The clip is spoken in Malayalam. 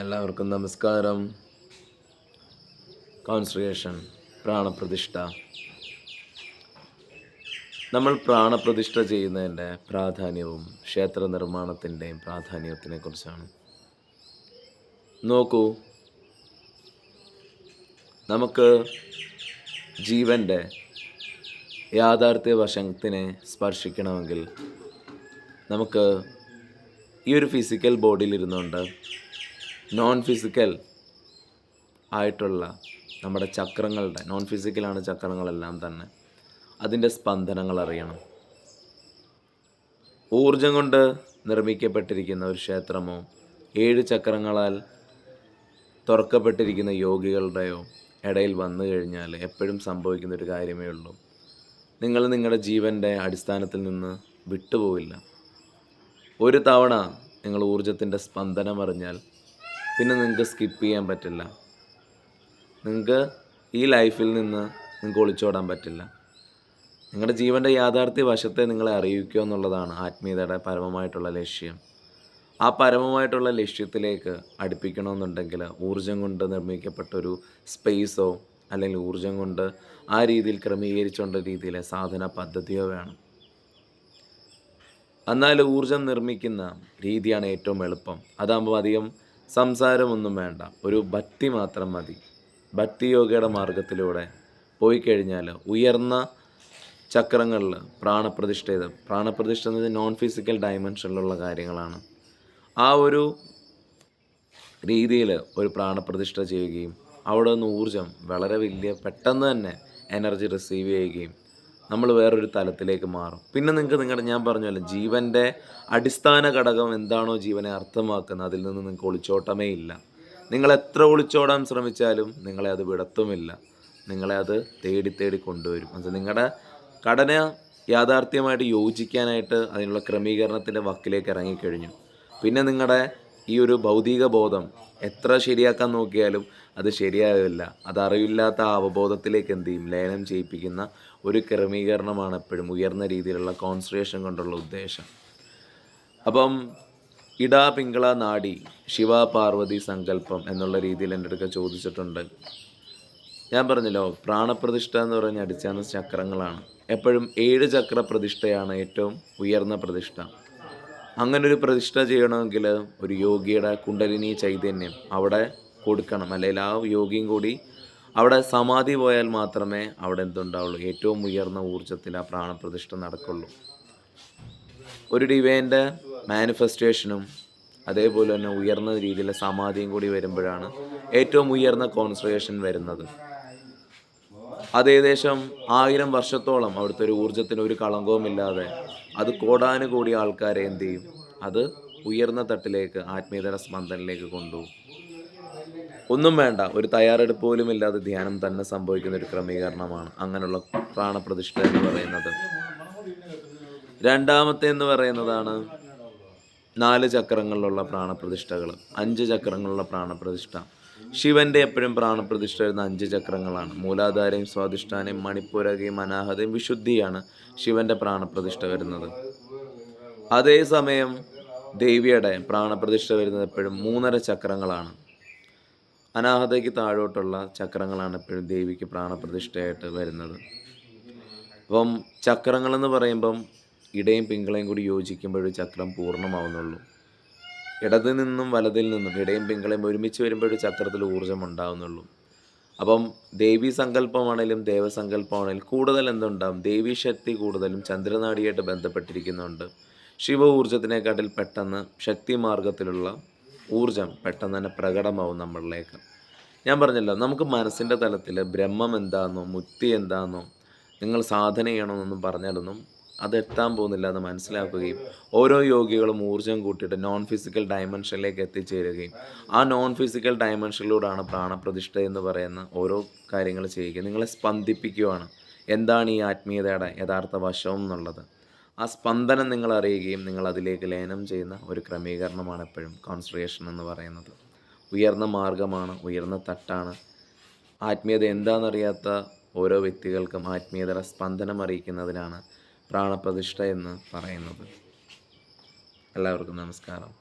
എല്ലാവർക്കും നമസ്കാരം. കോൺസെൻട്രേഷൻ, പ്രാണപ്രതിഷ്ഠ. നമ്മൾ പ്രാണപ്രതിഷ്ഠ ചെയ്യുന്നതിൻ്റെ പ്രാധാന്യവും ക്ഷേത്ര നിർമ്മാണത്തിൻ്റെയും പ്രാധാന്യത്തിനെ കുറിച്ചാണ്. നോക്കൂ, നമുക്ക് ജീവൻ്റെ യാഥാർത്ഥ്യ വശത്തിനെ സ്പർശിക്കണമെങ്കിൽ നമുക്ക് ഈ ഒരു ഫിസിക്കൽ ബോഡിയിലിരുന്നുകൊണ്ട് നോൺ ഫിസിക്കൽ ആയിട്ടുള്ള നമ്മുടെ ചക്രങ്ങളുടെ, നോൺ ഫിസിക്കലാണ് ചക്രങ്ങളെല്ലാം തന്നെ, അതിൻ്റെ സ്പന്ദനങ്ങൾ അറിയണം. ഊർജം കൊണ്ട് നിർമ്മിക്കപ്പെട്ടിരിക്കുന്ന ഒരു ക്ഷേത്രമോ 7 ചക്രങ്ങളാൽ തുറക്കപ്പെട്ടിരിക്കുന്ന യോഗികളുടെയോ ഇടയിൽ വന്നു കഴിഞ്ഞാൽ എപ്പോഴും സംഭവിക്കുന്നൊരു കാര്യമേ ഉള്ളൂ, നിങ്ങൾ നിങ്ങളുടെ ജീവൻ്റെ അടിസ്ഥാനത്തിൽ നിന്ന് വിട്ടുപോവില്ല. ഒരു തവണ നിങ്ങൾ ഊർജത്തിൻ്റെ സ്പന്ദനം അറിഞ്ഞാൽ പിന്നെ നിങ്ങൾക്ക് സ്കിപ്പ് ചെയ്യാൻ പറ്റില്ല. നിങ്ങൾക്ക് ഈ ലൈഫിൽ നിന്ന് നിങ്ങൾക്ക് ഒളിച്ചോടാൻ പറ്റില്ല. നിങ്ങളുടെ ജീവൻ്റെ യാഥാർത്ഥ്യ വശത്തെ നിങ്ങളെ അറിയിക്കുക എന്നുള്ളതാണ് ആത്മീയതയുടെ പരമമായിട്ടുള്ള ലക്ഷ്യം. ആ പരമമായിട്ടുള്ള ലക്ഷ്യത്തിലേക്ക് അടുപ്പിക്കണമെന്നുണ്ടെങ്കിൽ ഊർജം കൊണ്ട് നിർമ്മിക്കപ്പെട്ടൊരു സ്പേസോ അല്ലെങ്കിൽ ഊർജം കൊണ്ട് ആ രീതിയിൽ ക്രമീകരിച്ചുകൊണ്ട രീതിയിലെ സാധന പദ്ധതിയോ വേണം. എന്നാൽ ഊർജം നിർമ്മിക്കുന്ന രീതിയാണ് ഏറ്റവും എളുപ്പം. അതാകുമ്പോൾ അധികം സംസാരമൊന്നും വേണ്ട, ഒരു ഭക്തി മാത്രം മതി. ഭക്തി യോഗയുടെ മാർഗത്തിലൂടെ പോയി കഴിഞ്ഞാൽ ഉയർന്ന ചക്രങ്ങളിൽ പ്രാണപ്രതിഷ്ഠ എന്നത് നോൺ ഫിസിക്കൽ ഡയമെൻഷനിലുള്ള കാര്യങ്ങളാണ്. ആ ഒരു രീതിയിൽ ഒരു പ്രാണപ്രതിഷ്ഠ ചെയ്യുകയും അവിടെ നിന്ന് ഊർജം വളരെ പെട്ടെന്ന് തന്നെ എനർജി റിസീവ് ചെയ്യുകയും നമ്മൾ വേറൊരു തലത്തിലേക്ക് മാറും. പിന്നെ നിങ്ങൾക്ക് ഞാൻ പറഞ്ഞല്ലോ, ജീവൻ്റെ അടിസ്ഥാന ഘടകം എന്താണോ ജീവനെ അർത്ഥമാക്കുന്നത്, അതിൽ നിന്ന് നിങ്ങൾക്ക് ഒളിച്ചോട്ടമേ ഇല്ല. നിങ്ങൾ എത്ര ഒളിച്ചോടാൻ ശ്രമിച്ചാലും നിങ്ങളെ അത് വിടത്തുമില്ല. നിങ്ങളെ അത് തേടി കൊണ്ടുവരും. അത് നിങ്ങളുടെ ഘടന യാഥാർത്ഥ്യമായിട്ട് യോജിക്കാനായിട്ട് അതിനുള്ള ക്രമീകരണത്തിൻ്റെ വക്കിലേക്ക് ഇറങ്ങിക്കഴിഞ്ഞു. പിന്നെ നിങ്ങളുടെ ഈ ഒരു ഭൗതിക ബോധം എത്ര ശരിയാക്കാൻ നോക്കിയാലും അത് ശരിയാവില്ല. അതറിയില്ലാത്ത ആ അവബോധത്തിലേക്ക് എന്ത് ചെയ്യും, ലയനം ചെയ്യിപ്പിക്കുന്ന ഒരു ക്രമീകരണമാണ് എപ്പോഴും ഉയർന്ന രീതിയിലുള്ള കോൺസെൻട്രേഷൻ കൊണ്ടുള്ള ഉദ്ദേശം. അപ്പം ഇടാ പിങ്കള നാഡി ശിവ പാർവതി സങ്കല്പം എന്നുള്ള രീതിയിൽ എൻ്റെ അടുക്ക ചോദിച്ചിട്ടുണ്ട്. ഞാൻ പറഞ്ഞല്ലോ, പ്രാണപ്രതിഷ്ഠ എന്ന് പറഞ്ഞ അടിസ്ഥാന ചക്രങ്ങളാണ്. എപ്പോഴും 7 ചക്ര പ്രതിഷ്ഠയാണ് ഏറ്റവും ഉയർന്ന പ്രതിഷ്ഠ. അങ്ങനൊരു പ്രതിഷ്ഠ ചെയ്യണമെങ്കിൽ ഒരു യോഗിയുടെ കുണ്ടലിനി ചൈതന്യം അവിടെ കൊടുക്കണം. അല്ലെങ്കിൽ ആ യോഗിയും കൂടി അവിടെ സമാധി പോയാൽ മാത്രമേ അവിടെ എന്തുണ്ടാവുള്ളൂ, ഏറ്റവും ഉയർന്ന ഊർജ്ജത്തിൽ ആ പ്രാണപ്രതിഷ്ഠ നടക്കുള്ളൂ. ഒരു ഡിവൈൻ്റെ മാനിഫെസ്റ്റേഷനും അതേപോലെ തന്നെ ഉയർന്ന രീതിയിലെ സമാധിയും കൂടി വരുമ്പോഴാണ് ഏറ്റവും ഉയർന്ന കോൺസെൻട്രേഷൻ വരുന്നത്. അത് ഏകദേശം 1000 വർഷത്തോളം അവിടുത്തെ ഒരു ഊർജ്ജത്തിന് ഒരു കളങ്കവുമില്ലാതെ അത് കോടാനുകൂടി ആൾക്കാരെ എന്ത് ചെയ്യും, അത് ഉയർന്ന തട്ടിലേക്ക് ആത്മീയതയുടെ സ്പന്ദനിലേക്ക് കൊണ്ടുപോകും. ഒന്നും വേണ്ട, ഒരു തയ്യാറെടുപ്പ് പോലും ഇല്ലാതെ ധ്യാനം തന്നെ സംഭവിക്കുന്ന ഒരു ക്രമീകരണമാണ് അങ്ങനെയുള്ള പ്രാണപ്രതിഷ്ഠ എന്ന് പറയുന്നത്. രണ്ടാമത്തെ എന്ന് പറയുന്നതാണ് 4 ചക്രങ്ങളിലുള്ള പ്രാണപ്രതിഷ്ഠകൾ, 5 ചക്രങ്ങളുള്ള പ്രാണപ്രതിഷ്ഠ. ശിവൻ്റെ എപ്പോഴും പ്രാണപ്രതിഷ്ഠ വരുന്ന 5 ചക്രങ്ങളാണ്. മൂലാധാരയും സ്വാധിഷ്ഠാനയും മണിപ്പൂരകയും അനാഹതയും വിശുദ്ധിയാണ് ശിവൻ്റെ പ്രാണപ്രതിഷ്ഠ വരുന്നത്. അതേസമയം ദേവിയുടെ പ്രാണപ്രതിഷ്ഠ വരുന്നത് എപ്പോഴും 3.5 ചക്രങ്ങളാണ്. അനാഹതയ്ക്ക് താഴോട്ടുള്ള ചക്രങ്ങളാണ് എപ്പോഴും ദേവിക്ക് പ്രാണപ്രതിഷ്ഠയായിട്ട് വരുന്നത്. അപ്പം ചക്രങ്ങളെന്ന് പറയുമ്പം ഇടയും പിങ്കളയും കൂടി യോജിക്കുമ്പോഴൊരു ചക്രം പൂർണ്ണമാവുന്നുള്ളൂ. ഇടതിൽ നിന്നും വലതിൽ നിന്നും ഇടയും പിങ്കളയും ഒരുമിച്ച് വരുമ്പോഴൊരു ചക്രത്തിൽ ഊർജ്ജം ഉണ്ടാവുന്നുള്ളൂ. അപ്പം ദേവീ സങ്കല്പമാണെങ്കിലും ദേവസങ്കല്പമാണെങ്കിലും കൂടുതൽ എന്തുണ്ടാവും, ദേവീശക്തി കൂടുതലും ചന്ദ്രനാടിയായിട്ട് ബന്ധപ്പെട്ടിരിക്കുന്നുണ്ട്. ശിവ ഊർജ്ജത്തിനെക്കാട്ടിൽ പെട്ടെന്ന് ശക്തി മാർഗത്തിലുള്ള ഊർജ്ജം പെട്ടെന്ന് തന്നെ പ്രകടമാവും നമ്മളിലേക്ക്. ഞാൻ പറഞ്ഞല്ലോ, നമുക്ക് മനസ്സിൻ്റെ തലത്തിൽ ബ്രഹ്മം എന്താണെന്നോ മുക്തി എന്താണെന്നോ നിങ്ങൾ സാധന ചെയ്യണമെന്നൊന്നും പറഞ്ഞാലൊന്നും അത് എത്താൻ പോകുന്നില്ല എന്ന് മനസ്സിലാക്കുകയും ഓരോ യോഗികളും ഊർജ്ജം കൂട്ടിയിട്ട് നോൺ ഫിസിക്കൽ ഡയമെൻഷനിലേക്ക് എത്തിച്ചേരുകയും ആ നോൺ ഫിസിക്കൽ ഡയമെൻഷനിലൂടെയാണ് പ്രാണപ്രതിഷ്ഠ എന്ന് പറയുന്ന ഓരോ കാര്യങ്ങൾ ചെയ്യുക. നിങ്ങളെ സ്പന്ദിപ്പിക്കുകയാണ് എന്താണ് ഈ ആത്മീയതയുടെ യഥാർത്ഥ വശം എന്നുള്ളത്. ആ സ്പന്ദനം നിങ്ങൾ അറിയുകയും നിങ്ങൾ അതിലേക്ക് ലയനം ചെയ്യുന്ന ഒരു ക്രമീകരണമാണ് എപ്പോഴും കോൺസെൻട്രേഷൻ എന്ന് പറയുന്നത്. ഉയർന്ന മാർഗമാണ്, ഉയർന്ന തട്ടാണ്. ആത്മീയത എന്താണെന്നറിയാത്ത ഓരോ വ്യക്തികൾക്കും ആത്മീയതയുടെ സ്പന്ദനം അറിയിക്കുന്നതിനാണ് പ്രാണപ്രതിഷ്ഠ എന്ന് പറയുന്നത്. എല്ലാവർക്കും നമസ്കാരം.